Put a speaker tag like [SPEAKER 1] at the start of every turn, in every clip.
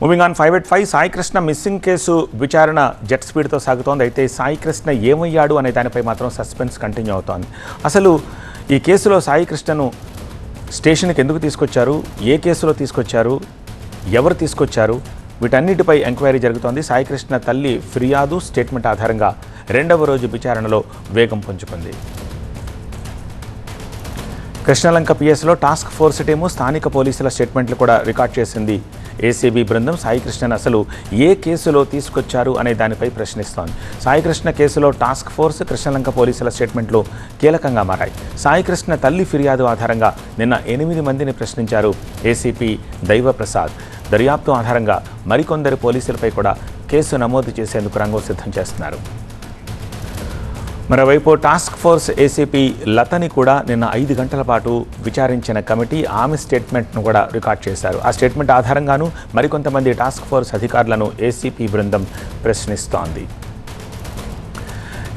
[SPEAKER 1] Moving on 5/5 Sai Krishna missing case విచారణ jet స్పీడ్తో సాగుతోంది. అయితే సాయి కృష్ణ ఏమయ్యాడు అనే దానిపై మాత్రం సస్పెన్స్ కంటిన్యూ అవుతోంది. అసలు ఈ కేసులో సాయి కృష్ణను స్టేషన్కి ఎందుకు తీసుకొచ్చారు, ఏ కేసులో తీసుకొచ్చారు, ఎవరు తీసుకొచ్చారు, వీటన్నిటిపై ఎంక్వైరీ జరుగుతోంది. సాయి కృష్ణ తల్లి ఫిర్యాదు స్టేట్మెంట్ ఆధారంగా రెండవ రోజు విచారణలో వేగం పుంజుకుంది. కృష్ణలంక పిఎస్లో టాస్క్ ఫోర్స్ టీము స్థానిక పోలీసుల స్టేట్మెంట్లు కూడా రికార్డ్ చేసింది. ఏసీబీ బృందం సాయి కృష్ణను అసలు ఏ కేసులో తీసుకొచ్చారు అనే దానిపై ప్రశ్నిస్తోంది. సాయి కృష్ణ కేసులో టాస్క్ ఫోర్స్, కృష్ణలంక పోలీసుల స్టేట్మెంట్లు కీలకంగా మారాయి. సాయి కృష్ణ తల్లి ఫిర్యాదు ఆధారంగా నిన్న 8 మందిని ప్రశ్నించారు ఏసీపీ దైవప్రసాద్. దర్యాప్తు ఆధారంగా మరికొందరు పోలీసులపై కూడా కేసు నమోదు చేసేందుకు రంగం సిద్ధం చేస్తున్నారు. మరోవైపు టాస్క్ ఫోర్స్ ఏసీపీ లతని కూడా నిన్న 5 గంటల పాటు విచారించిన కమిటీ ఆమె స్టేట్మెంట్ను కూడా రికార్డ్ చేశారు. ఆ స్టేట్మెంట్ ఆధారంగానూ మరికొంతమంది టాస్క్ ఫోర్స్ అధికారులను ఏసీపీ బృందం ప్రశ్నిస్తోంది.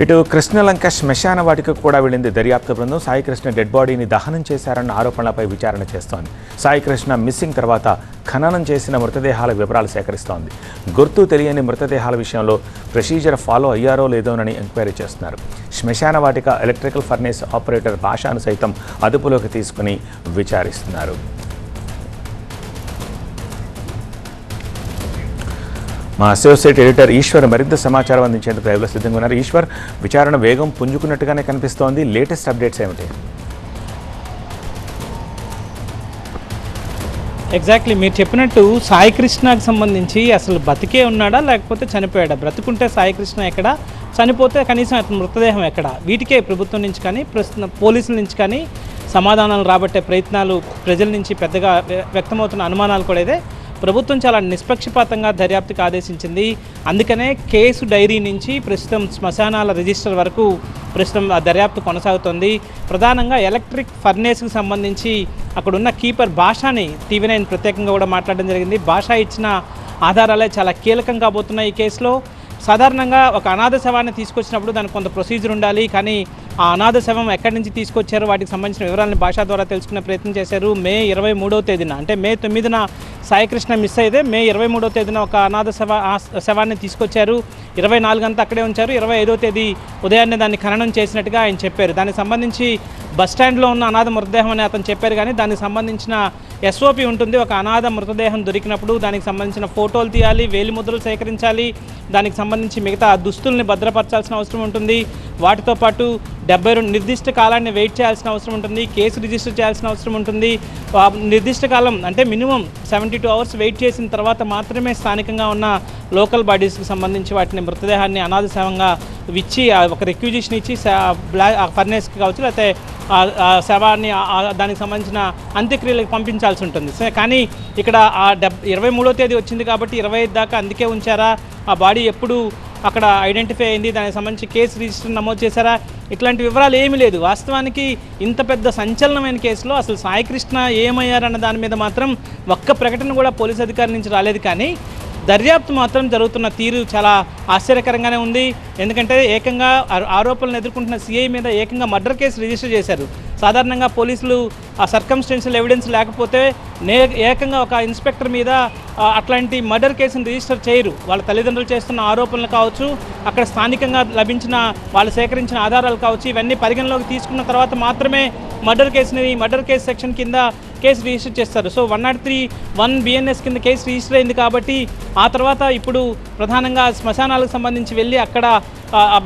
[SPEAKER 1] ఇటు కృష్ణలంక శ్మశాన వాటికకు కూడా వెళ్ళింది దర్యాప్తు బృందం. సాయి కృష్ణ డెడ్ బాడీని దహనం చేశారన్న ఆరోపణలపై విచారణ చేస్తోంది. సాయి కృష్ణ మిస్సింగ్ తర్వాత ఖననం చేసిన మృతదేహాల వివరాలు సేకరిస్తోంది. గుర్తు తెలియని మృతదేహాల విషయంలో ప్రొసీజర్ ఫాలో అయ్యారో లేదోనని ఎంక్వైరీ చేస్తున్నారు. శ్మశాన వాటిక ఎలక్ట్రికల్ ఫర్నేస్ ఆపరేటర్ భాషను సైతం అదుపులోకి తీసుకుని విచారిస్తున్నారు. మా అసోసియేట్ ఎడిటర్ ఈశ్వర్ మరింత సమాచారం అందించేందుకు లైవ్లో సిద్ధంగా ఉన్నారు. ఈశ్వర్, విచారణ వేగం పుంజుకున్నట్టుగానే కనిపిస్తోంది. లేటెస్ట్ అప్డేట్స్ ఏమిటి?
[SPEAKER 2] ఎగ్జాక్ట్లీ మీరు చెప్పినట్టు సాయి కృష్ణకు సంబంధించి అసలు బతికే ఉన్నాడా లేకపోతే చనిపోయాడా? బ్రతుకుంటే సాయి కృష్ణ ఎక్కడ, చనిపోతే కనీసం అతని మృతదేహం ఎక్కడ? వీటికే ప్రభుత్వం నుంచి కానీ పోలీసుల నుంచి కానీ సమాధానాలు రాబట్టే ప్రయత్నాలు ప్రజల నుంచి పెద్దగా వ్యక్తమవుతున్న అనుమానాలు కూడా ఇదే. ప్రభుత్వం చాలా నిష్పక్షపాతంగా దర్యాప్తుకు ఆదేశించింది. అందుకనే కేసు డైరీ నుంచి ప్రస్తుతం శ్మశానాల రిజిస్టర్ వరకు ప్రస్తుతం ఆ దర్యాప్తు కొనసాగుతోంది. ప్రధానంగా ఎలక్ట్రిక్ ఫర్నేస్కి సంబంధించి అక్కడున్న కీపర్ భాషని TV9 ప్రత్యేకంగా కూడా మాట్లాడడం జరిగింది. భాష ఇచ్చిన ఆధారాలే చాలా కీలకం కాబోతున్నాయి ఈ కేసులో. సాధారణంగా ఒక అనాథ శవాన్ని తీసుకొచ్చినప్పుడు దానికి కొంత ప్రొసీజర్ ఉండాలి. కానీ ఆ అనాథ శవం ఎక్కడి నుంచి తీసుకొచ్చారో వాటికి సంబంధించిన వివరాలను భాష ద్వారా తెలుసుకునే ప్రయత్నం చేశారు. మే 23వ తేదీన అంటే మే 9న సాయి కృష్ణ మిస్ అయితే మే 23వ తేదీన ఒక అనాథ శవాన్ని తీసుకొచ్చారు. 24 అంతా అక్కడే ఉంచారు. 25వ తేదీ ఉదయాన్నే దాన్ని ఖననం చేసినట్టుగా ఆయన చెప్పారు. దానికి సంబంధించి బస్టాండ్లో ఉన్న అనాథ మృతదేహం అని అతను చెప్పారు. కానీ దానికి సంబంధించిన SOP ఉంటుంది. ఒక అనాథ మృతదేహం దొరికినప్పుడు దానికి సంబంధించిన ఫోటోలు తీయాలి, వేలిముద్రలు సేకరించాలి, దానికి సంబంధించి మిగతా దుస్తుల్ని భద్రపరచాల్సిన అవసరం ఉంటుంది. వాటితో పాటు 72 నిర్దిష్ట కాలాన్ని వెయిట్ చేయాల్సిన అవసరం ఉంటుంది. కేసు రిజిస్టర్ చేయాల్సిన అవసరం ఉంటుంది. నిర్దిష్ట కాలం అంటే మినిమం 72 అవర్స్ వెయిట్ చేసిన తర్వాత మాత్రమే స్థానికంగా ఉన్న లోకల్ బాడీస్కి సంబంధించి వాటిని మృతదేహాన్ని అనాథ శవంగా ఇచ్చి ఒక రిక్విజిషన్ ఇచ్చి ఫర్నేస్కి కావచ్చు లేకపోతే శవాన్ని దానికి సంబంధించిన అంత్యక్రియలకు పంపించాల్సి ఉంటుంది. కానీ ఇక్కడ 23వ తేదీ వచ్చింది కాబట్టి 25 దాకా అందుకే ఉంచారా? ఆ బాడీ ఎప్పుడు అక్కడ ఐడెంటిఫై అయింది, దానికి సంబంధించి కేసు రిజిస్టర్ నమోదు చేశారా? ఇట్లాంటి వివరాలు ఏమీ లేదు. వాస్తవానికి ఇంత పెద్ద సంచలనమైన కేసులో అసలు సాయి కృష్ణ ఏమయ్యారన్న దాని మీద మాత్రం ఒక్క ప్రకటన కూడా పోలీస్ అధికారి నుంచి రాలేదు. కానీ దర్యాప్తు మాత్రం జరుగుతున్న తీరు చాలా ఆశ్చర్యకరంగానే ఉంది. ఎందుకంటే ఏకంగా ఆరోపణలు ఎదుర్కొంటున్న సిఐ మీద ఏకంగా మర్డర్ కేసు రిజిస్టర్ చేశారు. సాధారణంగా పోలీసులు ఆ సర్కమ్స్టెన్షియల్ ఎవిడెన్స్ లేకపోతే ఏకంగా ఒక ఇన్స్పెక్టర్ మీద అట్లాంటి మర్డర్ కేసును రిజిస్టర్ చేయరు. వాళ్ళ తల్లిదండ్రులు చేస్తున్న ఆరోపణలు కావచ్చు, అక్కడ స్థానికంగా లభించిన వాళ్ళు సేకరించిన ఆధారాలు కావచ్చు, ఇవన్నీ పరిగణలోకి తీసుకున్న తర్వాత మాత్రమే మర్డర్ కేసు సెక్షన్ కింద కేసు రిజిస్టర్ చేస్తారు. సో 103(1) BNS కింద కేసు రిజిస్టర్ అయింది. కాబట్టి ఆ తర్వాత ఇప్పుడు ప్రధానంగా శ్మశానాలకు సంబంధించి వెళ్ళి అక్కడ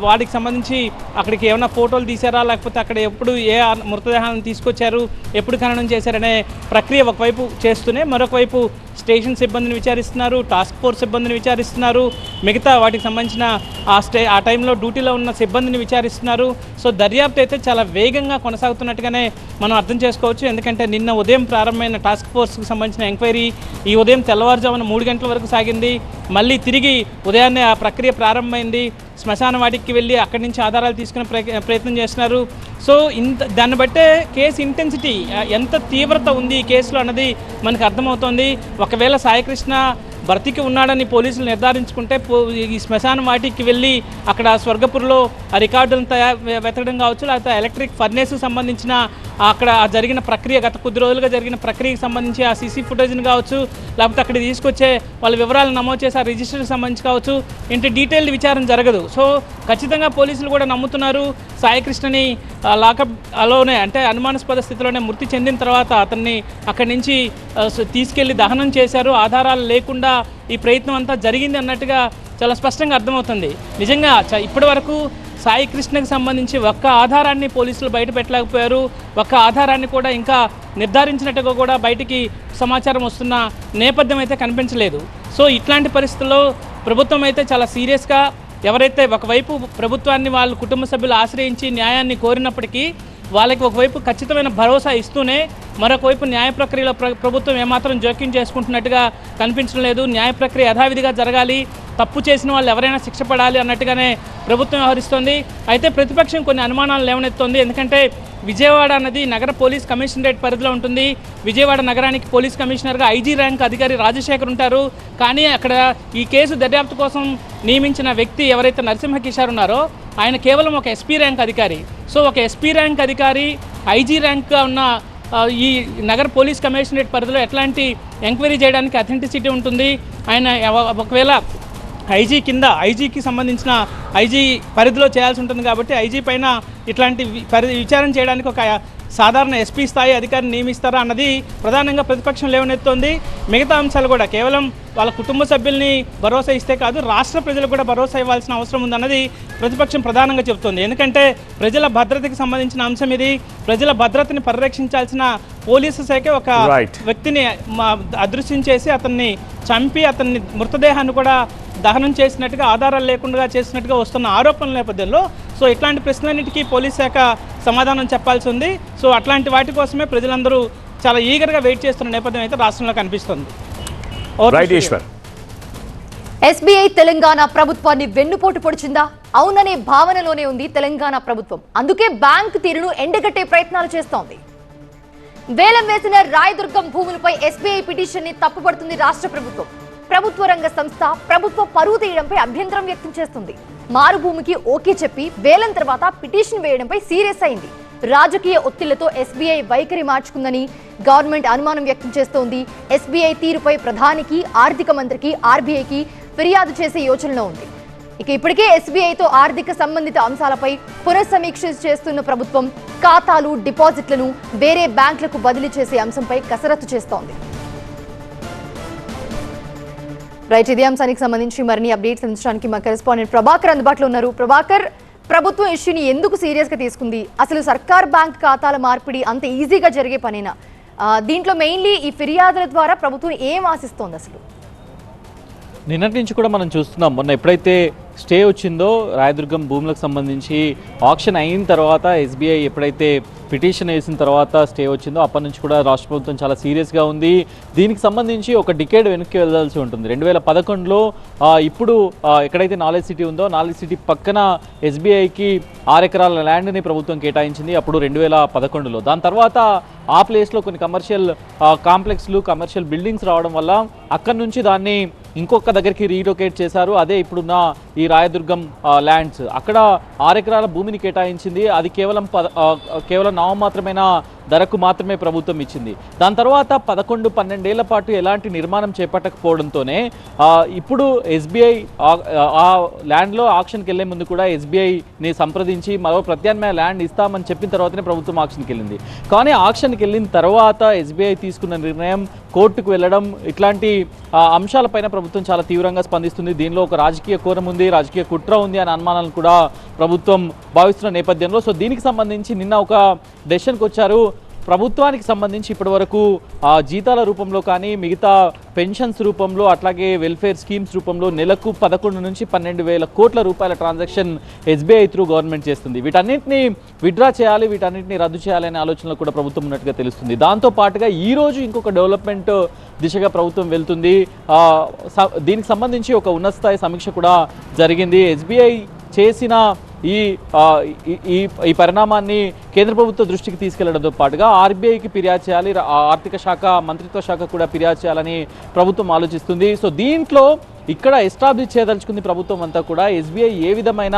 [SPEAKER 2] వాటికి సంబంధించి అక్కడికి ఏమైనా ఫోటోలు తీశారా, లేకపోతే అక్కడ ఎప్పుడు ఏ మృతదేహాలను తీసుకొచ్చారు, ఎప్పుడు ఖననం చేశారనే ప్రక్రియ ఒకవైపు చేస్తూనే మరొక వైపు స్టేషన్ సిబ్బందిని విచారిస్తున్నారు, టాస్క్ ఫోర్స్ సిబ్బందిని విచారిస్తున్నారు, మిగతా వాటికి సంబంధించిన ఆ టైంలో డ్యూటీలో ఉన్న సిబ్బందిని విచారిస్తున్నారు. సో దర్యాప్తు అయితే చాలా వేగంగా కొనసాగుతున్నట్టుగానే మనం అర్థం చేసుకోవచ్చు. ఎందుకంటే నిన్న ఉదయం ప్రారంభమైన టాస్క్ ఫోర్స్కి సంబంధించిన ఎంక్వైరీ ఈ ఉదయం తెల్లవారుజామున 3 గంటల వరకు సాగింది. మళ్ళీ తిరిగి ఉదయాన్నే ఆ ప్రక్రియ ప్రారంభమైంది. శ్మశాన వాటికి వెళ్ళి అక్కడి నుంచి ఆధారాలు తీసుకునే ప్రయత్నం చేస్తున్నారు. సో దాన్ని బట్టే కేసు ఇంటెన్సిటీ ఎంత తీవ్రత ఉంది ఈ కేసులో అన్నది మనకు అర్థమవుతోంది. ఒకవేళ సాయి కృష్ణ బ్రతికి ఉన్నాడని పోలీసులు నిర్ధారించుకుంటే ఈ శ్మశాన వాటికి వెళ్ళి అక్కడ స్వర్గపురిలో ఆ రికార్డులను వెతకడం కావచ్చు, లేకపోతే ఎలక్ట్రిక్ ఫర్నేస్కి సంబంధించిన అక్కడ జరిగిన ప్రక్రియ, గత కొద్ది రోజులుగా జరిగిన ప్రక్రియకి సంబంధించి ఆ సీసీ ఫుటేజ్ని కావచ్చు, లేకపోతే అక్కడ తీసుకొచ్చే వాళ్ళ వివరాలు నమోదు చేసి ఆ రిజిస్టర్కి సంబంధించి కావచ్చు, ఇంటి డీటెయిల్డ్ విచారణ జరగదు. సో ఖచ్చితంగా పోలీసులు కూడా నమ్ముతున్నారు సాయికృష్ణని లాకప్ అలోనే, అంటే అనుమానాస్పద స్థితిలోనే మృతి చెందిన తర్వాత అతన్ని అక్కడి నుంచి తీసుకెళ్లి దహనం చేశారు. ఆధారాలు లేకుండా ఈ ప్రయత్నం అంతా జరిగింది అన్నట్టుగా చాలా స్పష్టంగా అర్థమవుతుంది. నిజంగా ఇప్పటి వరకు సాయికృష్ణకి సంబంధించి ఒక్క ఆధారాన్ని పోలీసులు బయట పెట్టలేకపోయారు. ఒక్క ఆధారాన్ని కూడా ఇంకా నిర్ధారించినట్టుగా కూడా బయటికి సమాచారం వస్తున్న నేపథ్యం అయితే కనిపించలేదు. సో ఇట్లాంటి పరిస్థితుల్లో ప్రభుత్వం అయితే చాలా సీరియస్గా, ఎవరైతే ఒకవైపు ప్రభుత్వాన్ని వాళ్ళ కుటుంబ సభ్యులు ఆశ్రయించి న్యాయాన్ని కోరినప్పటికీ వాళ్ళకి ఒకవైపు ఖచ్చితమైన భరోసా ఇస్తూనే మరొకవైపు న్యాయ ప్రక్రియలో ప్రభుత్వం ఏమాత్రం జోక్యం చేసుకుంటున్నట్టుగా కనిపించడం లేదు. న్యాయ ప్రక్రియ యథావిధిగా జరగాలి, తప్పు చేసిన వాళ్ళు ఎవరైనా శిక్ష పడాలి అన్నట్టుగానే ప్రభుత్వం వ్యవహరిస్తోంది. అయితే ప్రతిపక్షం కొన్ని అనుమానాలు లేవనెత్తుంది. ఎందుకంటే విజయవాడ అన్నది నగర పోలీస్ కమిషనరేట్ పరిధిలో ఉంటుంది. విజయవాడ నగరానికి పోలీస్ కమిషనర్గా ఐజీ ర్యాంక్ అధికారి రాజశేఖర్ ఉంటారు. కానీ అక్కడ ఈ కేసు దర్యాప్తు కోసం నియమించిన వ్యక్తి ఎవరైతే నరసింహ కిషోర్ ఉన్నారో ఆయన కేవలం ఒక ఎస్పీ ర్యాంక్ అధికారి. సో ఒక ఎస్పీ ర్యాంక్ అధికారి ఐజీ ర్యాంక్గా ఉన్న ఈ నగర పోలీస్ కమిషనరేట్ పరిధిలో ఎట్లాంటి ఎంక్వైరీ చేయడానికి అథెంటిసిటీ ఉంటుంది? ఆయన ఒకవేళ ఐజీకి సంబంధించిన ఐజీ పరిధిలో చేయాల్సి ఉంటుంది కాబట్టి ఐజీ పైన ఇట్లాంటి విచారణ చేయడానికి ఒక సాధారణ ఎస్పీ స్థాయి అధికారిని నియమిస్తారా అన్నది ప్రధానంగా ప్రతిపక్షం లేవనెత్తుంది. మిగతా అంశాలు కూడా కేవలం వాళ్ళ కుటుంబ సభ్యుల్ని భరోసా ఇస్తే కాదు, రాష్ట్ర ప్రజలకు కూడా భరోసా ఇవ్వాల్సిన అవసరం ఉందన్నది ప్రతిపక్షం ప్రధానంగా చెబుతోంది. ఎందుకంటే ప్రజల భద్రతకి సంబంధించిన అంశం ఇది. ప్రజల భద్రతని పరిరక్షించాల్సిన పోలీసు శాఖ ఒక వ్యక్తిని అదృశ్యం చేసి అతన్ని చంపి అతన్ని మృతదేహాన్ని కూడా దహనం చేసినట్టుగా, ఆధారాలు లేకుండా చేసినట్టుగా వస్తున్న ఆరోపణల నేపథ్యంలో సో ఇట్లాంటి ప్రశ్నలన్నిటికీ పోలీస్ శాఖ సమాధానం చెప్పాల్సి ఉంది. సో అట్లాంటి వాటి కోసమే ప్రజలందరూ చాలా ఈగర్గా వెయిట్ చేస్తున్న నేపథ్యం అయితే రాష్ట్రంలో కనిపిస్తుంది.
[SPEAKER 3] ఎస్బీఐ తెలంగాణ ప్రభుత్వాన్ని వెన్నుపోటు పొడిచిందా? అవుననే భావనలోనే ఉంది తెలంగాణ ప్రభుత్వం. అందుకే బ్యాంకు తీరును ఎండగట్టే ప్రయత్నాలు చేస్తోంది. వేలం వేసిన రాయదుర్గం భూములపై ఎస్బీఐ పిటిషన్ ని తప్పుపడుతుంది రాష్ట్ర ప్రభుత్వం. ప్రభుత్వ రంగ సంస్థ ప్రభుత్వ పరువు తీయడంపై అభ్యంతరం వ్యక్తం చేస్తుంది. మారుభూమికి ఓకే చెప్పి వేలం తర్వాత పిటిషన్ వేయడంపై సీరియస్ అయింది. రాజకీయ ఒత్తిళ్లతో ఎస్బీఐ వైఖరి మార్చుకుందని గవర్నమెంట్ అనుమానం వ్యక్తం చేస్తోంది. ఎస్బీఐ తీరుపై ప్రధానికి, ఆర్థిక మంత్రికి, ఆర్బీఐకి ఫిర్యాదు చేసే యోచనలో ఉంది. ఇప్పటికే ఎస్బీఐతో ఆర్థిక సంబంధిత అంశాలపై పునఃసమీక్ష చేస్తున్న ప్రభుత్వం ఖాతాలు, డిపాజిట్లను వేరే బ్యాంకులకు బదిలీ చేసే అంశంపై కసరత్తు చేస్తోంది. రైట్, ఇదే అంశానికి సంబంధించి మరిన్ని అప్డేట్స్ అందించడానికి మా కరెస్పాండెంట్ ప్రభాకర్ అందుబాటులో ఉన్నారు. ప్రభాకర్, ప్రభుత్వం ఇష్యూని ఎందుకు సీరియస్గా తీసుకుంది? అసలు సర్కార్ బ్యాంక్ ఖాతాల మార్పిడి అంత ఈజీగా జరిగే పనేనా? దీంట్లో మెయిన్లీ ఈ ఫిర్యాదుల ద్వారా ప్రభుత్వం ఏం ఆశిస్తోంది? అసలు
[SPEAKER 4] నిన్నటి నుంచి కూడా మనం చూస్తున్నాం. మొన్న ఎప్పుడైతే స్టే వచ్చిందో రాయదుర్గం భూములకు సంబంధించి ఆక్షన్ అయిన తర్వాత ఎస్బీఐ ఎప్పుడైతే పిటిషన్ వేసిన తర్వాత స్టే వచ్చిందో అప్పటి నుంచి కూడా రాష్ట్ర ప్రభుత్వం చాలా సీరియస్గా ఉంది. దీనికి సంబంధించి ఒక డికేడ్ వెనక్కి వెళ్ళాల్సి ఉంటుంది. 2011లో ఇప్పుడు ఎక్కడైతే నాలెడ్జ్ సిటీ ఉందో నాలెడ్జ్ సిటీ పక్కన ఎస్బీఐకి 6 ఎకరాల ల్యాండ్ని ప్రభుత్వం కేటాయించింది అప్పుడు 2011లో. దాని తర్వాత ఆ ప్లేస్లో కొన్ని కమర్షియల్ కాంప్లెక్స్లు, కమర్షియల్ బిల్డింగ్స్ రావడం వల్ల అక్కడి నుంచి దాన్ని ఇంకొక దగ్గరికి రీలొకేట్ చేశారు. అదే ఇప్పుడున్న ఈ రాయదుర్గం ల్యాండ్స్. అక్కడ 6 ఎకరాల భూమిని కేటాయించింది. అది కేవలం నామమాత్రమైన ధరకు మాత్రమే ప్రభుత్వం ఇచ్చింది. దాని తర్వాత 11-12 ఏళ్ల పాటు ఎలాంటి నిర్మాణం చేపట్టకపోవడంతోనే ఇప్పుడు ఎస్బీఐ ఆ ల్యాండ్లో ఆక్షన్కి వెళ్లే ముందు కూడా ఎస్బీఐని సంప్రదించి మరో ప్రత్యామ్నాయ ల్యాండ్ ఇస్తామని చెప్పిన తర్వాతనే ప్రభుత్వం ఆక్షన్కి వెళ్ళింది. కానీ ఆక్షన్కి వెళ్ళిన తర్వాత ఎస్బీఐ తీసుకున్న నిర్ణయం కోర్టుకు వెళ్ళడం, ఇట్లాంటి అంశాలపైన ప్రభుత్వం చాలా తీవ్రంగా స్పందిస్తుంది. దీనిలో ఒక రాజకీయ కోణం ఉంది, రాజకీయ కుట్ర ఉంది అనే అనుమానాలను కూడా ప్రభుత్వం భావిస్తున్న నేపథ్యంలో సో దీనికి సంబంధించి నిన్న ఒక డెసిషన్కి వచ్చారు. ప్రభుత్వానికి సంబంధించి ఇప్పటివరకు జీతాల రూపంలో కానీ మిగతా పెన్షన్స్ రూపంలో అట్లాగే వెల్ఫేర్ స్కీమ్స్ రూపంలో నెలకు 11 నుంచి 12,000 కోట్ల రూపాయల ట్రాన్సాక్షన్ ఎస్బీఐ త్రూ గవర్నమెంట్ చేస్తుంది. వీటన్నింటినీ విత్డ్రా చేయాలి, వీటన్నింటినీ రద్దు చేయాలనే ఆలోచనలో కూడా ప్రభుత్వం ఉన్నట్టుగా తెలుస్తుంది. దాంతో పాటుగా ఈరోజు ఇంకొక డెవలప్మెంట్ దిశగా ప్రభుత్వం వెళ్తుంది. దీనికి సంబంధించి ఒక ఉన్నత స్థాయి సమీక్ష కూడా జరిగింది. ఎస్బీఐ చేసిన ఈ ఈ పరిణామాన్ని కేంద్ర ప్రభుత్వ దృష్టికి తీసుకెళ్లడంతో పాటుగా ఆర్బీఐకి ఫిర్యాదు చేయాలి, ఆర్థిక శాఖ మంత్రిత్వ శాఖ కూడా ఫిర్యాదు చేయాలని ప్రభుత్వం ఆలోచిస్తుంది. సో దీంట్లో ఇక్కడ ఎస్టాబ్లిష్ చేయదలుచుకుంది ప్రభుత్వం అంతా కూడా ఎస్బీఐ ఏ విధమైన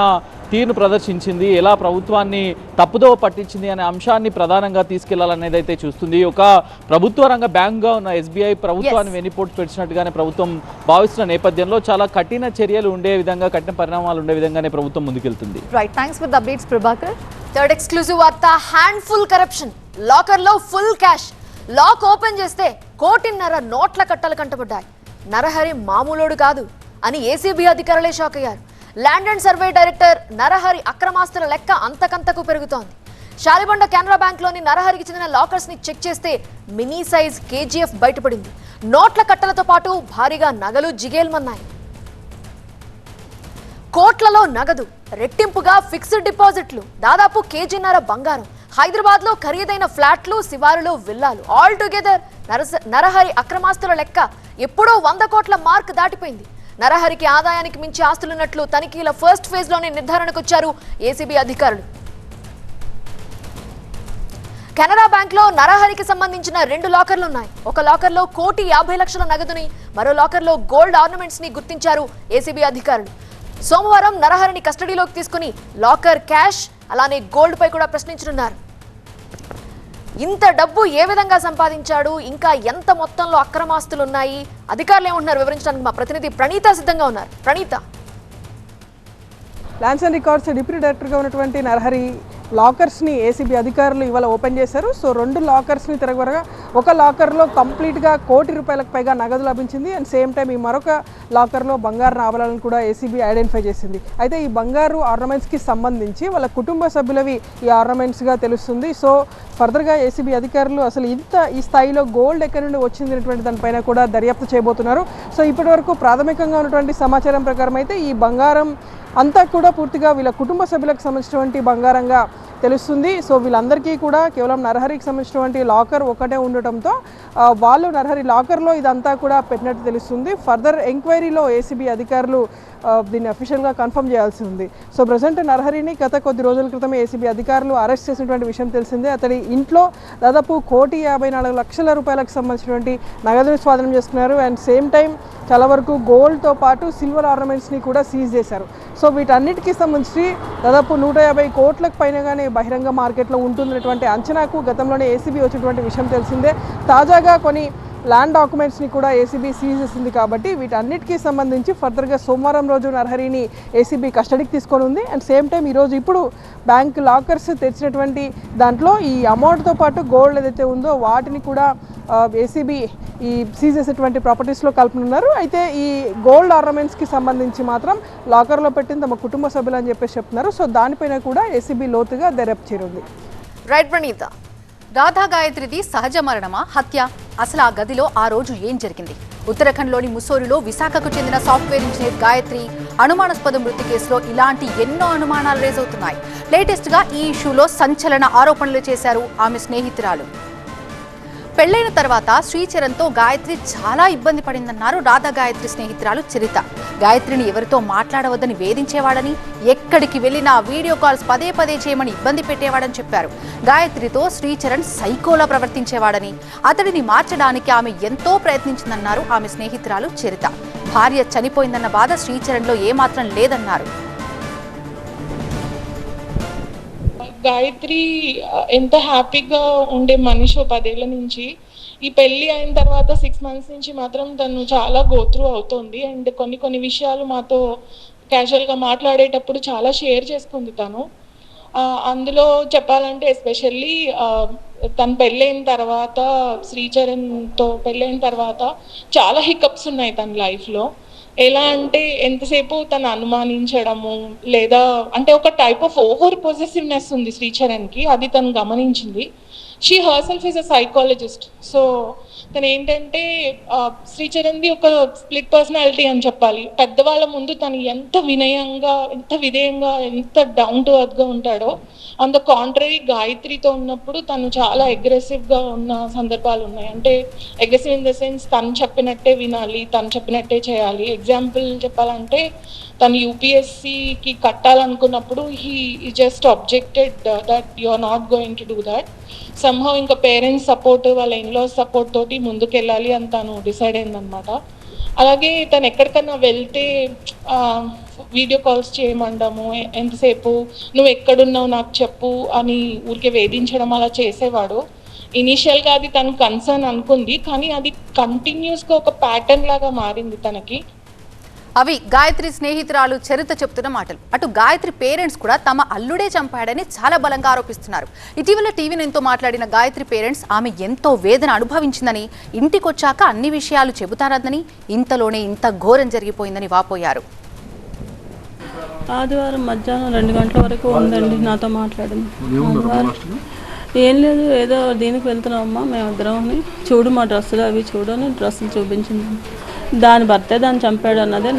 [SPEAKER 4] తీరును ప్రదర్శించింది, ఎలా ప్రభుత్వాన్ని తప్పుదోవ పట్టించింది అనే అంశాన్ని ప్రధానంగా తీసుకెళ్లాలనేది అయితే చూస్తుంది. ఒక ప్రభుత్వ రంగ బ్యాంకుగా ఉన్న ఎస్బీఐ ప్రభుత్వాన్ని వెన్నుపోటు పెట్టినట్టుగానే ప్రభుత్వం భావిస్తున్న నేపథ్యంలో చాలా కఠిన చర్యలు ఉండే విధంగా, కఠిన పరిణామాలు ఉండే విధంగానే ప్రభుత్వం ముందుకెళ్తుంది.
[SPEAKER 3] Right, thanks for the updates Prabhakar. Third exclusive వార్త, హ్యాండ్ఫుల్ కరప్షన్, లాకర్ లో ఫుల్ క్యాష్. లాక్ ఓపెన్ చేస్తే 1.5 కోటి నోట్ల కట్టలు కంటపడ్డాయి. నరహరి మామూలుడు కాదు అని ఏసీబీ అధికారులే షాక్ అయ్యారు. Land and survey director Narahari అక్రమాస్తుల లెక్క అంతకంతకు పెరుగుతోంది. శాలిబండ కెనరా బ్యాంక్ లోని నరహరికి చెందిన లాకర్స్ ని చెక్ చేస్తే మినీ సైజ్ కేజీఎఫ్ బయటపడింది. నోట్ల కట్టలతో పాటు భారీగా నగలు జిగేల్మన్నాయి. కోట్లలో నగదు, రెట్టింపుగా ఫిక్స్డ్ డిపాజిట్లు, దాదాపు 1.5 కేజీ బంగారం, హైదరాబాద్ లో ఖరీదైన ఫ్లాట్లు, శివారులో విల్లాలు, ఆల్ టుగెదర్ నరహరి అక్రమాస్తుల లెక్క ఎప్పుడో 100 కోట్ల మార్క్ దాటిపోయింది. నరహరికి ఆదాయానికి మించి ఆస్తులున్నట్లు తనిఖీల ఫస్ట్ ఫేజ్ లోనే నిర్ధారణకు వచ్చారు ఏసీబీ అధికారులు. కెనరా బ్యాంక్ లో నరహరికి సంబంధించిన 2 లాకర్లు ఉన్నాయి. ఒక లాకర్ లో 1,50,00,000 నగదుని, మరో లాకర్ లో గోల్డ్ ఆర్నమెంట్స్ ని గుర్తించారు ఏసీబీ అధికారులు. సోమవారం నరహరిని కస్టడీలోకి తీసుకుని లాకర్, క్యాష్, అలానే గోల్డ్ పై కూడా ప్రశ్నించనున్నారు. ఇంత డబ్బు ఏ విధంగా సంపాదించాడు, ఇంకా ఎంత మొత్తంలో అక్రమాస్తులు ఉన్నాయి, అధికారులు ఏమంటున్నారు వివరించడానికి మా ప్రతినిధి ప్రణీత సిద్ధంగా ఉన్నారు. Praneetha.
[SPEAKER 5] Lands and records deputy డైరెక్టర్గా ఉన్నటువంటి నరహరి లాకర్స్ని ఏసీబీ అధికారులు ఇవాళ ఓపెన్ చేశారు. సో 2 లాకర్స్ని తిరగవరగా ఒక లాకర్లో కంప్లీట్గా 1 కోటి రూపాయలకు పైగా నగదు లభించింది. అండ్ సేమ్ టైం ఈ మరొక లాకర్లో బంగారు ఆభరణాలను కూడా ఏసీబీ ఐడెంటిఫై చేసింది. అయితే ఈ బంగారు ఆర్నమెంట్స్కి సంబంధించి వాళ్ళ కుటుంబ సభ్యులవి ఈ ఆర్నమెంట్స్గా తెలుస్తుంది. సో ఫర్దర్గా ఏసీబీ అధికారులు అసలు ఈ స్థాయిలో గోల్డ్ ఎక్కడి నుండి వచ్చింది అనేటువంటి దానిపైన కూడా దర్యాప్తు చేయబోతున్నారు. సో ఇప్పటివరకు ప్రాథమికంగా ఉన్నటువంటి సమాచారం ప్రకారం అయితే ఈ బంగారం అంతా కూడా పూర్తిగా వీళ్ళ కుటుంబ సభ్యులకు సంబంధించినటువంటి బంగారంగా తెలుస్తుంది. సో వీళ్ళందరికీ కూడా కేవలం నరహరికి సంబంధించినటువంటి లాకర్ ఒకటే ఉండటంతో వాళ్ళు నరహరి లాకర్లో ఇదంతా కూడా పెట్టినట్టు తెలుస్తుంది. ఫర్దర్ ఎంక్వైరీలో ఏసీబీ అధికారులు దీన్ని అఫీషియల్గా కన్ఫర్మ్ చేయాల్సి ఉంది. సో ప్రజెంట్ నరహరిని గత కొద్ది రోజుల క్రితమే ఏసీబీ అధికారులు అరెస్ట్ చేసినటువంటి విషయం తెలిసిందే. అతడి ఇంట్లో దాదాపు 1,54,00,000 రూపాయలకు సంబంధించినటువంటి నగదును స్వాధీనం చేసుకున్నారు. అండ్ సేమ్ టైం చాలా వరకు గోల్డ్తో పాటు సిల్వర్ ఆర్నమెంట్స్ని కూడా సీజ్ చేశారు. సో వీటన్నిటికీ సంబంధించి దాదాపు 150 కోట్లకు పైనగానే బహిరంగ మార్కెట్లో ఉంటున్నటువంటి అంచనాకు గతంలోనే ఏసీబీ వచ్చినటువంటి విషయం తెలిసిందే. తాజాగా కొన్ని ల్యాండ్ డాక్యుమెంట్స్ని కూడా ఏసీబీ సీజ్ చేసింది. కాబట్టి వీటన్నిటికీ సంబంధించి ఫర్దర్గా సోమవారం రోజు నరహరిని ఏసీబీ కస్టడీకి తీసుకొని ఉంది. అండ్ సేమ్ టైం ఈరోజు ఇప్పుడు బ్యాంక్ లాకర్స్ తెచ్చినటువంటి దాంట్లో ఈ అమౌంట్తో పాటు గోల్డ్ ఏదైతే ఉందో వాటిని కూడా ఏసీబీ ఈ సీజ్ చేసేటువంటి ప్రాపర్టీస్లో కలుపుతున్నారు. అయితే ఈ గోల్డ్ ఆర్నమెంట్స్కి సంబంధించి మాత్రం లాకర్లో పెట్టింది తమ కుటుంబ సభ్యులు అని చెప్పేసి చెప్తున్నారు. సో దానిపైన కూడా ఏసీబీ లోతుగా దర్యాప్తు చేరింది.
[SPEAKER 3] రైట్ ప్రణీత.
[SPEAKER 6] రాధా గాయత్రిది సహజ మరణమా, హత్య? అసలు ఆ గదిలో ఆ రోజు ఏం జరిగింది? ఉత్తరాఖండ్లోని ముసోరిలో విశాఖకు చెందిన సాఫ్ట్వేర్ ఇంజనీర్ గాయత్రి అనుమానాస్పద మృతి కేసులో ఇలాంటి ఎన్నో అనుమానాలు రేజ్ అవుతున్నాయి. లేటెస్ట్గా ఈ ఇష్యూలో సంచలన ఆరోపణలు చేశారు ఆమె స్నేహితురాలు. పెళ్లైన తర్వాత శ్రీచరణ్తో గాయత్రి చాలా ఇబ్బంది పడిందన్నారు రాధా గాయత్రి స్నేహితురాలు చరిత. గాయత్రిని ఎవరితో మాట్లాడవద్దని వేధించేవాడని, ఎక్కడికి వెళ్ళినా వీడియో కాల్స్ పదే పదే చేయమని ఇబ్బంది పెట్టేవాడని చెప్పారు. గాయత్రితో శ్రీచరణ్ సైకోలా ప్రవర్తించేవాడని, అతడిని మార్చడానికి ఆమె ఎంతో ప్రయత్నించిందన్నారు ఆమె స్నేహితురాలు చరిత. భార్య చనిపోయిందన్న బాధ శ్రీచరణ్లో ఏమాత్రం లేదన్నారు.
[SPEAKER 7] గాయత్రి ఎంత హ్యాపీగా ఉండే మనిషి 10 ఏళ్ల నుంచి, ఈ పెళ్ళి అయిన తర్వాత 6 months నుంచి మాత్రం తను చాలా గోత్రూ అవుతోంది. అండ్ కొన్ని విషయాలు మాతో క్యాజువల్గా మాట్లాడేటప్పుడు చాలా షేర్ చేసుకుంది తను. అందులో చెప్పాలంటే ఎస్పెషల్లీ తను పెళ్ళైన తర్వాత, శ్రీచరణ్తో పెళ్ళైన తర్వాత చాలా హికప్స్ ఉన్నాయి తన లైఫ్లో. ఎలా అంటే ఎంతసేపు తను అనుమానించడము, లేదా అంటే ఒక టైప్ ఆఫ్ ఓవర్ పొజెసివ్నెస్ ఉంది శ్రీచరణ్కి, అది తను గమనించింది. She herself is a psychologist. So తను ఏంటంటే శ్రీచరణ్ది ఒక స్ప్లిట్ పర్సనాలిటీ అని చెప్పాలి. పెద్దవాళ్ళ ముందు తను ఎంత వినయంగా, ఎంత విధేయంగా, ఎంత డౌన్ టు ఎర్త్ గా ఉంటాడో, ఆన్ ద కాంట్రరీ గాయత్రితో ఉన్నప్పుడు తను చాలా అగ్రెసివ్ గా ఉన్న సందర్భాలు ఉన్నాయి. అంటే అగ్రెసివ్ ఇన్ ద సెన్స్ తను చెప్పినట్టే వినాలి, తను చెప్పినట్టే చేయాలి. ఎగ్జాంపుల్ చెప్పాలంటే తను యూపీఎస్సీకి కట్టాలనుకున్నప్పుడు he just objected that you are not going to do that. Somehow ఇంకా పేరెంట్స్ సపోర్ట్, వాళ్ళ ఇన్లాస్ సపోర్ట్ తోటి ముందుకెళ్ళాలి అని తను డిసైడ్ అయిందనమాట. అలాగే తను ఎక్కడికన్నా వెళ్తే వీడియో కాల్స్ చేయమండము, ఎంతసేపు నువ్వు ఎక్కడున్నావు నాకు చెప్పు అని ఊరికే వేధించడం అలా చేసేవాడు. ఇనీషియల్గా అది తను కన్సర్న్ అనుకుంది, కానీ అది కంటిన్యూస్గా ఒక ప్యాటర్న్ లాగా మారింది తనకి.
[SPEAKER 6] అవి గాయత్రి స్నేహితురాలు చరిత చెప్తున్న మాటలు. అటు గాయత్రి పేరెంట్స్ కూడా తమ అల్లుడే చంపాడని చాలా బలంగా ఆరోపిస్తున్నారు. ఇటీవల టీవీ9తో మాట్లాడిన గాయత్రి పేరెంట్స్ ఆమె ఎంతో వేదన అనుభవించిందని, ఇంటికొచ్చాక అన్ని విషయాలు చెబుతారని, ఇంతలోనే ఇంత ఘోరం జరిగిపోయిందని వాపోయారు.
[SPEAKER 8] ఆదివారం మధ్యాహ్నం 2 గంటల వరకు ఉందండి నాతో మాట్లాడింది. ఏం లేదు, ఏదో దీనికి వెళ్తున్నామమ్మా మేమిద్దరం అని, చూడు మా డ్రెస్సులు అవి చూడని డ్రెస్సులు చూపించింది. దాని భర్తే దాన్ని చంపాడు అన్నదే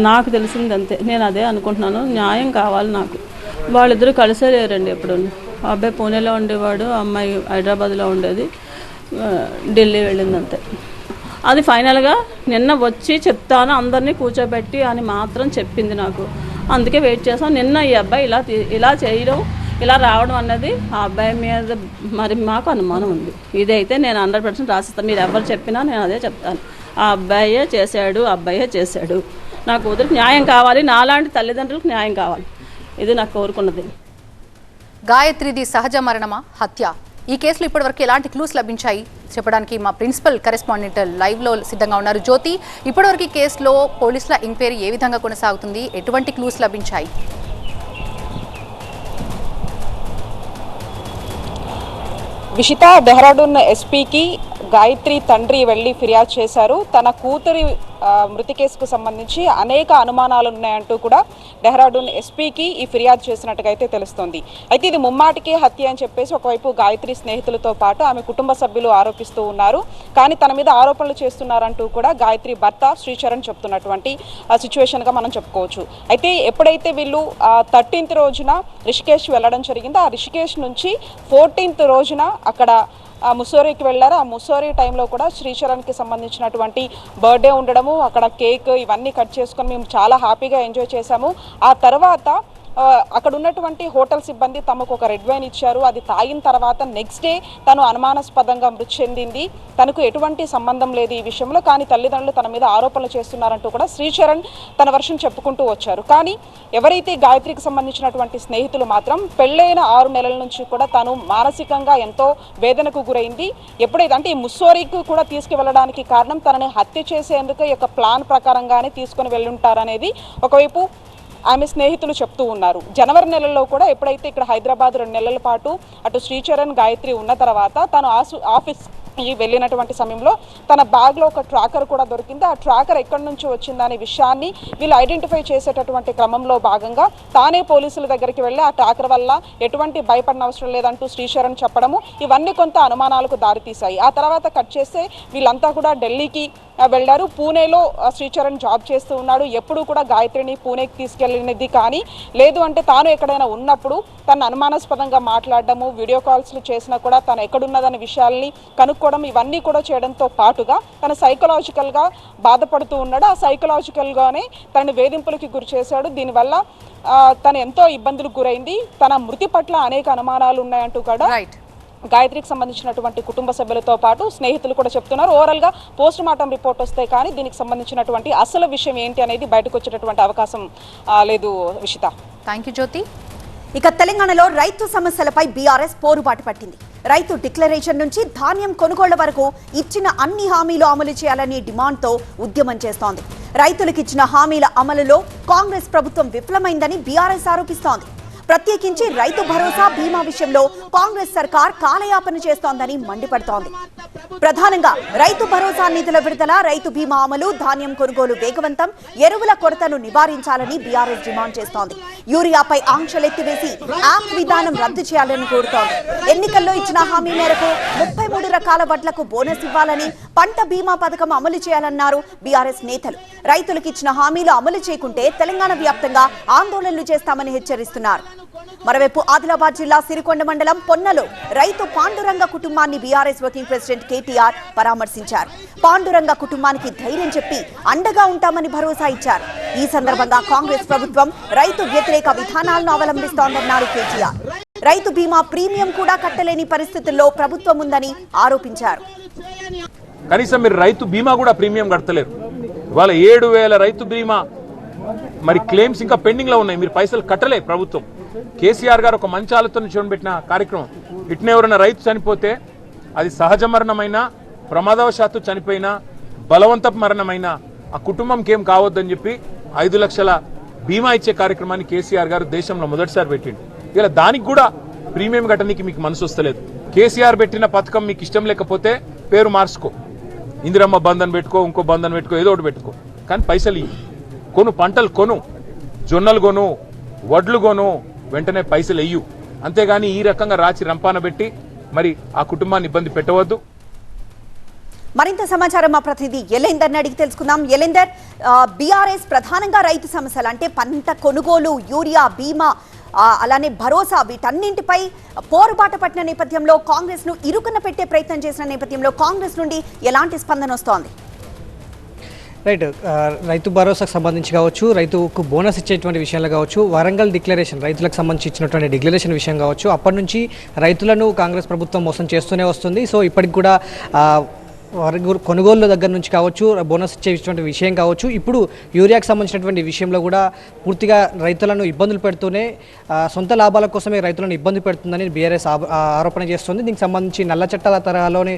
[SPEAKER 8] నాకు తెలిసింది అంతే. నేను అదే అనుకుంటున్నాను, న్యాయం కావాలి నాకు. వాళ్ళిద్దరూ కలిసే లేరండి ఎప్పుడు. అబ్బాయి పూణేలో ఉండేవాడు, అమ్మాయి హైదరాబాద్లో ఉండేది, ఢిల్లీ వెళ్ళింది అంతే. అది ఫైనల్గా నిన్న వచ్చి చెప్తాను అందరినీ కూర్చోబెట్టి అని మాత్రం చెప్పింది నాకు. అందుకే వెయిట్ చేసాం. నిన్న ఈ అబ్బాయి ఇలా చేయడం, ఇలా రావడం అన్నది ఆ అబ్బాయి మీద మరి మాకు అనుమానం ఉంది. ఇదైతే నేను 100% రాసిస్తాను. మీరు ఎవరు చెప్పినా నేను అదే చెప్తాను. ఆ అబ్బాయే చేశాడు. నా కూతురికి న్యాయం కావాలి, నాలాంటి తల్లిదండ్రులకు న్యాయం కావాలి. ఇది నాకు కోరుకున్నది.
[SPEAKER 6] గాయత్రిది సహజ మరణమా, హత్య? ఈ కేసులో ఇప్పటివరకు ఎలాంటి క్లూస్ లభించాయి చెప్పడానికి మా ప్రిన్సిపల్ కరెస్పాండెంట్ లైవ్లో సిద్ధంగా ఉన్నారు. జ్యోతి, ఇప్పటివరకు ఈ కేసులో పోలీసుల ఎంక్వైరీ ఏ విధంగా కొనసాగుతుంది, ఎటువంటి క్లూస్ లభించాయి?
[SPEAKER 9] విషిత, డెహ్రాడూన్ ఎస్పీకి గాయత్రి తండ్రి వెళ్ళి ఫిర్యాదు చేశారు. తన కూతురి మృతి కేసుకు సంబంధించి అనేక అనుమానాలు ఉన్నాయంటూ కూడా డెహ్రాడూన్ ఎస్పీకి ఈ ఫిర్యాదు చేసినట్టుగా అయితే తెలుస్తోంది. అయితే ఇది ముమ్మాటికే హత్య అని చెప్పేసి ఒకవైపు గాయత్రి స్నేహితులతో పాటు ఆమె కుటుంబ సభ్యులు ఆరోపిస్తూ ఉన్నారు. కానీ తన మీద ఆరోపణలు చేస్తున్నారంటూ కూడా గాయత్రి భర్త శ్రీచరణ్ చెప్తున్నటువంటి సిచ్యువేషన్గా మనం చెప్పుకోవచ్చు. అయితే ఎప్పుడైతే వీళ్ళు 13th రోజున రిషికేష్ వెళ్ళడం జరిగిందో, ఆ రిషికేష్ నుంచి 14th రోజున అక్కడ ముస్సోరీకి వెళ్ళారు. ఆ ముస్సోరీ టైంలో కూడా శ్రీచరణ్కి సంబంధించినటువంటి బర్త్డే ఉండడము, అక్కడ కేక్ ఇవన్నీ కట్ చేసుకొని మేము చాలా హ్యాపీగా ఎంజాయ్ చేశాము. ఆ తర్వాత అక్కడ ఉన్నటువంటి హోటల్ సిబ్బంది తమకు ఒక రెడ్ వైన్ ఇచ్చారు. అది తాగిన తర్వాత నెక్స్ట్ డే తను అనుమానాస్పదంగా మృతి చెందింది. తనకు ఎటువంటి సంబంధం లేదు ఈ విషయంలో, కానీ తల్లిదండ్రులు తన మీద ఆరోపణలు చేస్తున్నారంటూ కూడా శ్రీచరణ్ తన వర్షం చెప్పుకుంటూ వచ్చారు. కానీ ఎవరైతే గాయత్రికి సంబంధించినటువంటి స్నేహితులు మాత్రం పెళ్ళైన 6 నెలల నుంచి కూడా తను మానసికంగా ఎంతో వేదనకు గురైంది. ఎప్పుడైతే అంటే ఈ ముస్సోరీకి కూడా తీసుకువెళ్ళడానికి కారణం తనని హత్య చేసేందుకు ఈ యొక్క ప్లాన్ ప్రకారంగానే తీసుకుని వెళ్ళుంటారనేది ఒకవైపు ఆమె స్నేహితులు చెప్తూ ఉన్నారు. జనవరి నెలలో కూడా ఎప్పుడైతే ఇక్కడ హైదరాబాద్ 2 నెలల పాటు అటు శ్రీచరణ్ గాయత్రి ఉన్న తర్వాత తను ఆఫీస్ వెళ్ళినటువంటి సమయంలో తన బ్యాగ్లో ఒక ట్రాకర్ కూడా దొరికింది. ఆ ట్రాకర్ ఎక్కడి నుంచి వచ్చిందనే విషయాన్ని వీళ్ళు ఐడెంటిఫై చేసేటటువంటి క్రమంలో భాగంగా తానే పోలీసుల దగ్గరికి వెళ్ళి ఆ ట్రాకర్ వల్ల ఎటువంటి భయపడిన అవసరం లేదంటూ శ్రీచరణ్ చెప్పడము, ఇవన్నీ కొంత అనుమానాలకు దారితీశాయి. ఆ తర్వాత కట్ చేస్తే వీళ్ళంతా కూడా ఢిల్లీకి వెళ్ళారు. పూణేలో శ్రీచరణ్ జాబ్ చేస్తూ ఉన్నాడు. ఎప్పుడు కూడా గాయత్రిని పూణేకి తీసుకెళ్ళినది కానీ లేదు అంటే తాను ఎక్కడైనా ఉన్నప్పుడు తను అనుమానాస్పదంగా మాట్లాడడము, వీడియో కాల్స్ చేసినా కూడా తను ఎక్కడున్నదనే విషయాల్ని కనుక్కోవడం, ఇవన్నీ కూడా చేయడంతో పాటుగా తను సైకలాజికల్గా బాధపడుతూ ఉన్నాడు. ఆ సైకలాజికల్గానే తనని వేధింపులకి గురి చేశాడు. దీనివల్ల తను ఎంతో ఇబ్బందులకు గురైంది. తన మృతి పట్ల అనేక అనుమానాలు ఉన్నాయంటూ కూడా గాయత్రికి సంబంధించినటువంటి కుటుంబ సభ్యులతో పాటు స్నేహితులు కూడా చెప్తున్నారు. ఓవరాల్గా పోస్ట్ మార్టం రిపోర్ట్ వస్తే కానీ దీనికి సంబంధించినటువంటి అసలు విషయం ఏంటి అనేది బయటకు వచ్చేటటువంటి అవకాశం లేదు. విషిత,
[SPEAKER 6] థ్యాంక్ యూ జ్యోతి.
[SPEAKER 10] ఇక తెలంగాణలో రైతు సమస్యలపై బీఆర్ఎస్ పోరుబాటు పట్టింది. రైతు డిక్లరేషన్ నుంచి ధాన్యం కొనుగోళ్ల వరకు ఇచ్చిన అన్ని హామీలు అమలు చేయాలనే డిమాండ్తో ఉద్యమం చేస్తోంది. రైతులకు ఇచ్చిన హామీల అమలులో కాంగ్రెస్ ప్రభుత్వం విఫలమైందని బీఆర్ఎస్ ఆరోపిస్తోంది. ప్రత్యేకించి రైతు భరోసా బీమా విషయంలో కాంగ్రెస్ సర్కార్ కాలయాపన చేస్తోందని మండిపడుతోంది. ప్రధానంగా రైతు భరోసా నిధుల విడుదల, రైతు బీమా అమలు, ధాన్యం కొనుగోలు వేగవంతం, ఎరువుల కొరతను నివారించాలని బీఆర్ఎస్ డిమాండ్ చేస్తోంది. యూరియాపై ఆంక్షలు ఎత్తివేసి యాప్ విధానం రద్దు చేయాలని కోరుతోంది. ఎన్నికల్లో ఇచ్చిన హామీ మేరకు 33 రకాల వడ్లకు బోనస్ ఇవ్వాలని, పంట బీమా పథకం అమలు చేయాలన్నారు బీఆర్ఎస్ నేతలు. రైతులకు ఇచ్చిన హామీలు అమలు చేయకుంటే తెలంగాణ వ్యాప్తంగా ఆందోళనలు చేస్తామని హెచ్చరిస్తున్నారు. మరోవైపు ఆదిలాబాద్ జిల్లా సిరికొండ మండలం పొన్నలో రైతు పాండురంగ కుటుంబాన్ని బీఆర్ఎస్ వర్కింగ్ ప్రెసిడెంట్ కేటీఆర్ పరామర్శించారు. పాండురంగ కుటుంబానికి ధైర్యం చెప్పి అండగా ఉంటామని భరోసా ఇచ్చారు. ఈ సందర్భంగా కాంగ్రెస్ ప్రభుత్వం రైతు వ్యతిరేక విధానాలను అవలంబిస్తోందన్నారు కేటీఆర్. రైతు బీమా ప్రీమియం కూడా కట్టలేని పరిస్థితుల్లో ప్రభుత్వం ఉందని ఆరోపించారు.
[SPEAKER 11] కనీసం మీరు రైతు బీమా కూడా ప్రీమియం కట్టలేరు. ఇవాళ 7,000 రైతు బీమా మరి క్లెయిమ్స్ ఇంకా పెండింగ్ లో ఉన్నాయి. మీరు పైసలు కట్టలే ప్రభుత్వం. కేసీఆర్ గారు ఒక మంచి ఆలోచన చూడబెట్టిన కార్యక్రమం. ఇట్నే ఎవరైనా రైతు చనిపోతే అది సహజ మరణమైనా, ప్రమాదవశాత్తు చనిపోయినా, బలవంతపు మరణమైనా ఆ కుటుంబంకి ఏం కావద్దని చెప్పి 5 లక్షల బీమా ఇచ్చే కార్యక్రమాన్ని కేసీఆర్ గారు దేశంలో మొదటిసారి పెట్టిండు. ఇలా దానికి కూడా ప్రీమియం కట్టడానికి మీకు మనసు వస్తలేదు. కేసీఆర్ పెట్టిన పథకం మీకు ఇష్టం లేకపోతే పేరు మార్చుకో, ఇందిరమ్మ బంధన్ పెట్టుకో, ఇంకో బంధన్ పెట్టుకో, ఏదో ఒకటి పెట్టుకో, కానీ పైసలు కొను, పంటలు కొను, జొన్నలు కొను, వడ్లు కొను, వెంటనే పైసలు వెయ్యు. అంతేగాని ఈ రకంగా రాచి రంపాన పెట్టి మరి ఆ కుటుంబాన్ని ఇబ్బంది పెట్టవద్దు.
[SPEAKER 10] మరింత సమాచారం మా ప్రతినిధి ఎలేందర్ని అడిగి తెలుసుకుందాం. ఎలేందర్, బీఆర్ఎస్ ప్రధానంగా రైతు సమస్యలు అంటే పంట కొనుగోలు, యూరియా, బీమా, అలానే భరోసా, వీటన్నింటిపై పోరుబాట పట్టిన నేపథ్యంలో, కాంగ్రెస్ ను ఇరుకున పెట్టే ప్రయత్నం చేసిన నేపథ్యంలో కాంగ్రెస్ నుండి ఎలాంటి స్పందన వస్తోంది?
[SPEAKER 12] రైట్, రైతు భరోసాకు సంబంధించి కావచ్చు, రైతుకు బోనస్ ఇచ్చేటువంటి విషయంలో కావచ్చు, వరంగల్ డిక్లరేషన్ రైతులకు సంబంధించి ఇచ్చినటువంటి డిక్లరేషన్ విషయం కావచ్చు, అప్పటి నుంచి రైతులను కాంగ్రెస్ ప్రభుత్వం మోసం చేస్తూనే వస్తుంది. సో ఇప్పటికి కూడా కొనుగోళ్ల దగ్గర నుంచి కావచ్చు, బోనస్ ఇచ్చేటువంటి విషయం కావచ్చు, ఇప్పుడు యూరియాకి సంబంధించినటువంటి విషయంలో కూడా పూర్తిగా రైతులను ఇబ్బందులు పెడుతూనే సొంత లాభాల కోసమే రైతులను ఇబ్బంది పెడుతుందని బీఆర్ఎస్ ఆరోపణ చేస్తుంది. దీనికి సంబంధించి నల్ల చట్టాల తరహాలోనే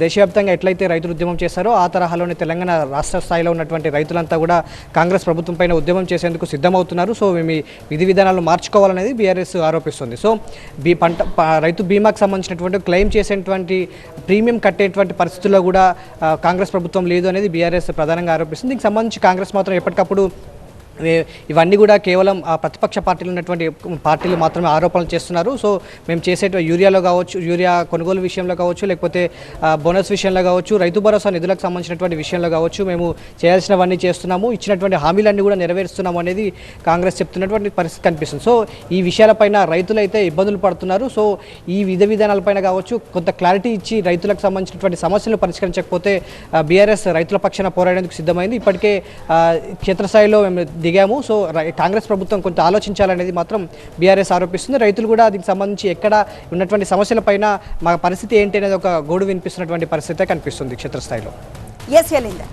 [SPEAKER 12] దేశవ్యాప్తంగా ఎట్లయితే రైతులు ఉద్యమం చేశారో ఆ తరహాలోనే తెలంగాణ రాష్ట్ర స్థాయిలో ఉన్నటువంటి రైతులంతా కూడా కాంగ్రెస్ ప్రభుత్వం పైన ఉద్యమం చేసేందుకు సిద్ధమవుతున్నారు. సో మేము విధి విధానాలు మార్చుకోవాలనేది బీఆర్ఎస్ ఆరోపిస్తుంది. సో రైతు బీమాకు సంబంధించినటువంటి క్లెయిమ్ చేసేటువంటి ప్రీమియం కట్టేటువంటి పరిస్థితుల్లో కూడా కాంగ్రెస్ ప్రభుత్వం లేదు అనేది బీఆర్ఎస్ ప్రధానంగా ఆరోపిస్తుంది. దీనికి సంబంధించి కాంగ్రెస్ మాత్రం ఎప్పటికప్పుడు ఇవన్నీ కూడా కేవలం ప్రతిపక్ష పార్టీలు ఉన్నటువంటి పార్టీలు మాత్రమే ఆరోపణలు చేస్తున్నారు. సో మేము చేసే యూరియాలో కావచ్చు, యూరియా కొనుగోలు విషయంలో కావచ్చు, లేకపోతే బోనస్ విషయంలో కావచ్చు, రైతు భరోసా నిధులకు సంబంధించినటువంటి విషయంలో కావచ్చు, మేము చేయాల్సినవన్నీ చేస్తున్నాము, ఇచ్చినటువంటి హామీలన్నీ కూడా నెరవేరుస్తున్నాము అనేది కాంగ్రెస్ చెప్తున్నటువంటి పరిస్థితి కనిపిస్తుంది. సో ఈ విషయాలపైన రైతులైతే ఇబ్బందులు పడుతున్నారు. సో ఈ విధి విధానాలపైన కావచ్చు కొంత క్లారిటీ ఇచ్చి రైతులకు సంబంధించినటువంటి సమస్యలను పరిష్కరించకపోతే బీఆర్ఎస్ రైతుల పక్షాన పోరాడేందుకు సిద్ధమైంది. ఇప్పటికే క్షేత్రస్థాయిలో మేము దిగాము. సో కాంగ్రెస్ ప్రభుత్వం కొంత ఆలోచించాలనేది మాత్రం బీఆర్ఎస్ ఆరోపిస్తుంది. రైతులు కూడా దీనికి సంబంధించి ఎక్కడ ఉన్నటువంటి సమస్యలపైన మా పరిస్థితి ఏంటి అనేది ఒక గోడు వినిపిస్తున్నటువంటి పరిస్థితే కనిపిస్తుంది క్షేత్రస్థాయిలో.
[SPEAKER 10] ఎస్ ఎలిందర్.